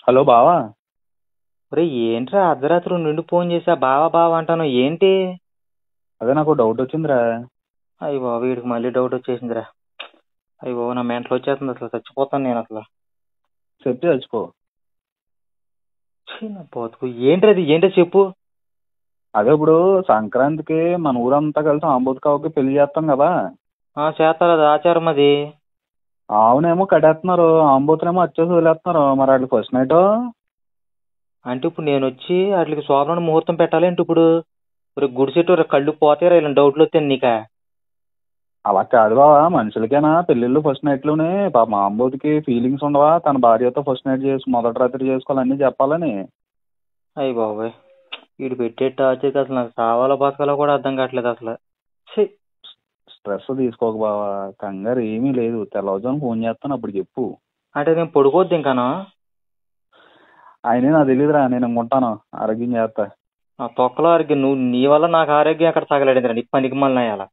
Hello బావా. ఒరే ఏంట్రా అర్ధరాత్రి నుండి ఫోన్ చేసా బావా బావా అంటాను ఏంటి? అదే నాకు డౌట్ వచ్చిందిరా. అయ్యి బాబు వీడికి మళ్ళీ డౌట్ వచ్చేసిందిరా. అయ్యి బాబు నా మెంటలు వచ్చేస్తుంది, అసలు చచ్చిపోతాను నేను అసలు. చెప్పి తెచ్చుకో. ఛీ, నా బతుకు ఏంట్రది ఏంటో చెప్పు. అదే ఇప్పుడు సంక్రాంతికి మన ఊరంతా కలిసి ఆంబోతుకావుకి పెళ్లి చేస్తాం కదా. చేస్తారు, అది ఆచారం అది. ఆవునేమో కట్టేస్తున్నారు, ఆంబోతునేమో వచ్చేసి వదిలేస్తున్నారు. మరి వాటి ఫస్ట్ నైట్ అంటే ఇప్పుడు నేను వచ్చి వాటికి శోభన ముహూర్తం పెట్టాలి అంటే ఇప్పుడు గుడిసెట్టు కళ్ళు పోతాయి ఇలా డౌట్లు వస్తాయి నీకా? అలా కాదు బావా, మనుషులకేనా పెళ్ళిళ్ళు ఫస్ట్ నైట్లోనే? పాప మా ఆంబోతుకి ఫీలింగ్స్ ఉండవా? తన భార్యతో ఫస్ట్ నైట్ చేసి మొదటి రాత్రి చేసుకోవాలని చెప్పాలని. అయ్యి బాబాయ్, వీడు పెట్టే టార్చర్కి అసలు నాకు సావాలో బతకాలో కూడా అర్థం కావట్లేదు అసలు. ఛీ. స్ట్రెస్ తీసుకోక బావా, కంగారు ఏమీ లేదు. తెల్లవారుజామున ఫోన్ చేస్తాను, అప్పుడు చెప్పు. అంటే నేను పడుకోవద్దు ఇంకానా? ఆయనే నాకు తెలియదురా, నేను ఇంకుంటాను, ఆరోగ్యం చేస్తా. ఆ తొక్కలో ఆరోగ్యం నువ్వు నీ వల్ల నాకు ఆరోగ్యం ఎక్కడ తగలడిందిరా, నీ పనికి మళ్ళీ అలా.